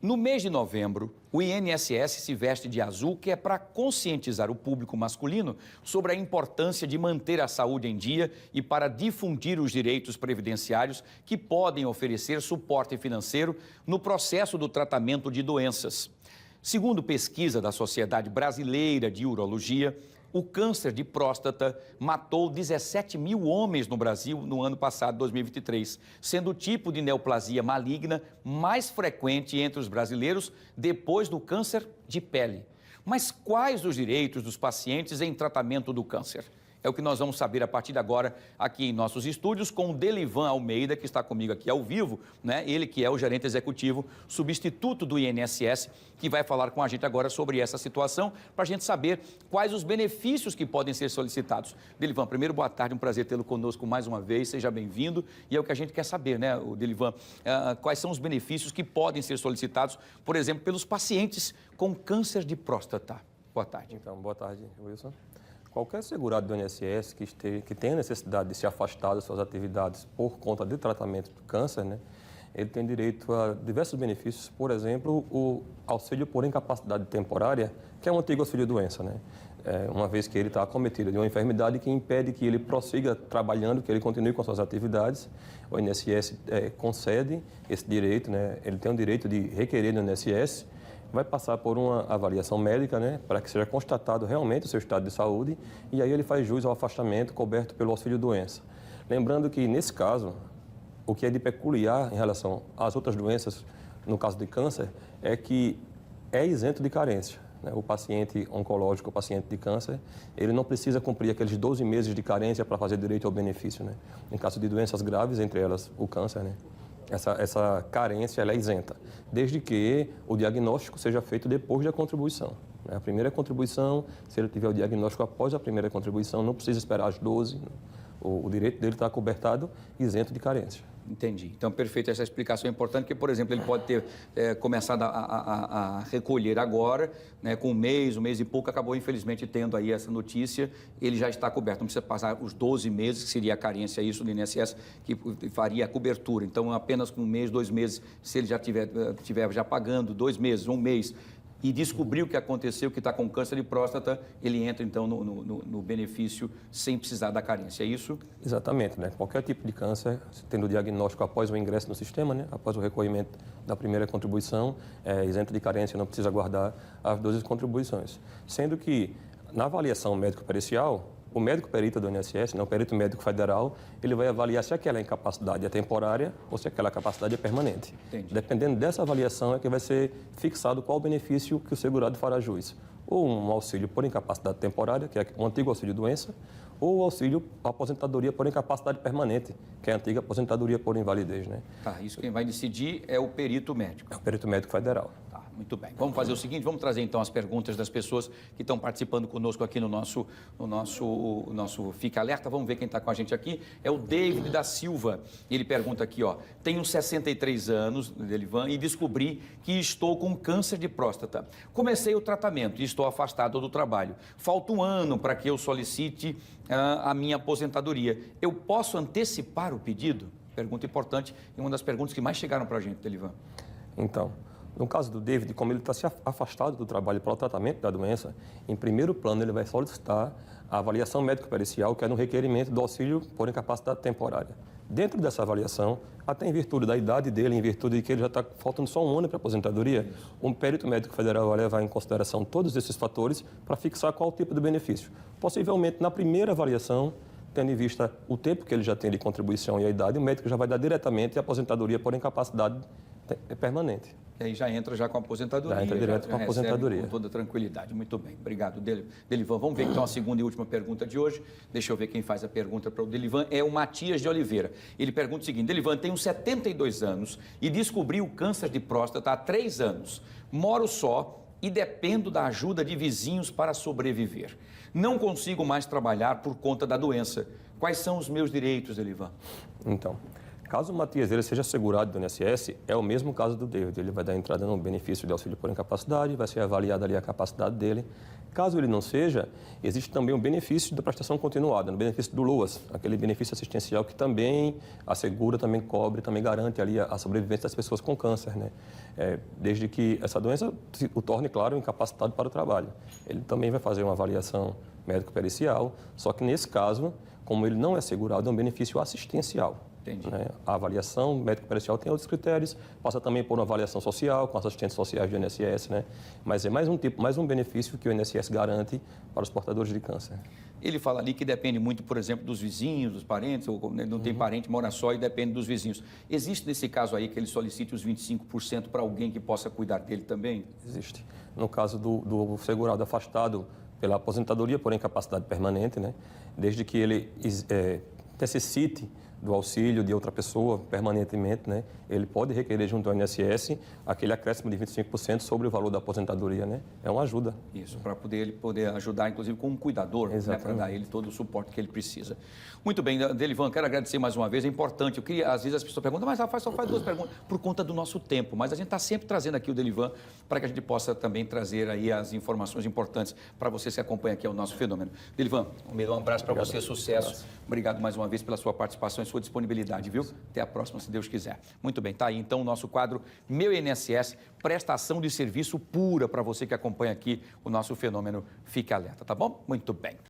No mês de novembro, o INSS se veste de azul, que é para conscientizar o público masculino sobre a importância de manter a saúde em dia e para difundir os direitos previdenciários que podem oferecer suporte financeiro no processo do tratamento de doenças. Segundo pesquisa da Sociedade Brasileira de Urologia, o câncer de próstata matou 17 mil homens no Brasil no ano passado, 2023, sendo o tipo de neoplasia maligna mais frequente entre os brasileiros depois do câncer de pele. Mas quais os direitos dos pacientes em tratamento do câncer? É o que nós vamos saber a partir de agora aqui em nossos estúdios com o Delivan Almeida, que está comigo aqui ao vivo, né? Ele que é o gerente executivo substituto do INSS, que vai falar com a gente agora sobre essa situação, para a gente saber quais os benefícios que podem ser solicitados. Delivan, primeiro, boa tarde, um prazer tê-lo conosco mais uma vez, seja bem-vindo. E é o que a gente quer saber, né, o Delivan, quais são os benefícios que podem ser solicitados, por exemplo, pelos pacientes com câncer de próstata. Boa tarde. Então, boa tarde, Wilson. Qualquer segurado do INSS que tenha necessidade de se afastar das suas atividades por conta de tratamento do câncer, né, ele tem direito a diversos benefícios, por exemplo, o auxílio por incapacidade temporária, que é um antigo auxílio-doença, né? Uma vez que ele está acometido de uma enfermidade que impede que ele prossiga trabalhando, que ele continue com suas atividades, o INSS concede esse direito, né? Ele tem o direito de requerer no INSS, vai passar por uma avaliação médica, né, para que seja constatado realmente o seu estado de saúde, e aí ele faz jus ao afastamento coberto pelo auxílio-doença. Lembrando que, nesse caso, o que é de peculiar em relação às outras doenças, no caso de câncer, é que é isento de carência, né? O paciente oncológico, o paciente de câncer, ele não precisa cumprir aqueles 12 meses de carência para fazer direito ao benefício, né? Em caso de doenças graves, entre elas o câncer, né? Essa carência ela é isenta, desde que o diagnóstico seja feito depois da contribuição. A primeira contribuição, se ele tiver o diagnóstico após a primeira contribuição, não precisa esperar as 12, o direito dele está cobertado, isento de carência. Entendi. Então, perfeito, essa explicação é importante, porque, por exemplo, ele pode ter começado a recolher agora, né, com um mês e pouco, acabou, infelizmente, tendo aí essa notícia, ele já está coberto, não precisa passar os 12 meses, que seria a carência, isso do INSS, que faria a cobertura. Então, apenas com um mês, 2 meses, se ele já tiver já pagando 2 meses, um mês, e descobriu o que aconteceu, que está com câncer de próstata, ele entra, então, no benefício sem precisar da carência, é isso? Exatamente, né? Qualquer tipo de câncer, tendo o diagnóstico após o ingresso no sistema, né? Após o recolhimento da primeira contribuição, é isento de carência, não precisa guardar as 12 contribuições. Sendo que, na avaliação médico-pericial, o médico perito do INSS, o perito médico federal, ele vai avaliar se aquela incapacidade é temporária ou se aquela capacidade é permanente. Entendi. Dependendo dessa avaliação é que vai ser fixado qual o benefício que o segurado fará jus. Ou um auxílio por incapacidade temporária, que é o antigo auxílio-doença, ou o auxílio aposentadoria por incapacidade permanente, que é a antiga aposentadoria por invalidez, né? Tá, isso quem vai decidir é o perito médico. É o perito médico federal. Tá, muito bem. Vamos fazer o seguinte, vamos trazer então as perguntas das pessoas que estão participando conosco aqui no nosso Fica Alerta. Vamos ver quem está com a gente aqui. É o David da Silva. Ele pergunta aqui, ó, tenho 63 anos, Delivan, e descobri que estou com câncer de próstata. Comecei o tratamento e estou afastado do trabalho. Falta um ano para que eu solicite a minha aposentadoria. Eu posso antecipar o pedido? Pergunta importante e uma das perguntas que mais chegaram para a gente, Delivan. Então, no caso do David, como ele está se afastado do trabalho para o tratamento da doença, em primeiro plano ele vai solicitar a avaliação médico-pericial, que é no requerimento do auxílio por incapacidade temporária. Dentro dessa avaliação, até em virtude da idade dele, em virtude de que ele já está faltando só um ano para a aposentadoria, um perito médico federal vai levar em consideração todos esses fatores para fixar qual tipo de benefício. Possivelmente, na primeira avaliação, tendo em vista o tempo que ele já tem de contribuição e a idade, o médico já vai dar diretamente a aposentadoria por incapacidade permanente. E aí já entra já com a aposentadoria. Já entra direto com a aposentadoria. Com toda tranquilidade. Muito bem. Obrigado, Delivan. Vamos ver então a segunda e última pergunta de hoje. Deixa eu ver quem faz a pergunta para o Delivan. É o Matias de Oliveira. Ele pergunta o seguinte: Delivan, tenho 72 anos e descobri o câncer de próstata há 3 anos. Moro só e dependo da ajuda de vizinhos para sobreviver. Não consigo mais trabalhar por conta da doença. Quais são os meus direitos, Delivan? Então, Caso o Matias ele seja segurado do INSS, é o mesmo caso do David. Ele vai dar entrada no benefício de auxílio por incapacidade, vai ser avaliada ali a capacidade dele. Caso ele não seja, existe também o benefício da prestação continuada, o benefício do LOAS, aquele benefício assistencial que também assegura, também cobre, também garante ali a sobrevivência das pessoas com câncer, né? Desde que essa doença o torne, claro, incapacitado para o trabalho. Ele também vai fazer uma avaliação médico-pericial, só que nesse caso, como ele não é segurado, é um benefício assistencial. Entendi. Né? A avaliação médico-pericial tem outros critérios, passa também por uma avaliação social, com assistentes sociais do INSS, né? Mas é mais um benefício que o INSS garante para os portadores de câncer. Ele fala ali que depende muito, por exemplo, dos vizinhos, dos parentes, ou não tem parente, mora só e depende dos vizinhos. Existe nesse caso aí que ele solicite os 25% para alguém que possa cuidar dele também? Existe. No caso do segurado afastado pela aposentadoria por incapacidade permanente, né? Desde que ele necessite do auxílio de outra pessoa permanentemente, né? Ele pode requerer junto ao INSS aquele acréscimo de 25% sobre o valor da aposentadoria, né? É uma ajuda. Isso, para ele poder ajudar, inclusive, como cuidador, né? Para dar a ele todo o suporte que ele precisa. Muito bem, Delivan, quero agradecer mais uma vez, é importante. Eu queria, às vezes as pessoas perguntam, mas Rafael só faz 2 perguntas, por conta do nosso tempo. Mas a gente está sempre trazendo aqui o Delivan para que a gente possa também trazer aí as informações importantes para você que acompanha aqui o nosso fenômeno. Delivan, um abraço para você, sucesso. Obrigado mais uma vez pela sua participação e sua disponibilidade, viu? Até a próxima, se Deus quiser. Muito bem, tá aí então o nosso quadro Meu INSS, prestação de serviço pura para você que acompanha aqui o nosso fenômeno Fique Alerta, tá bom? Muito bem.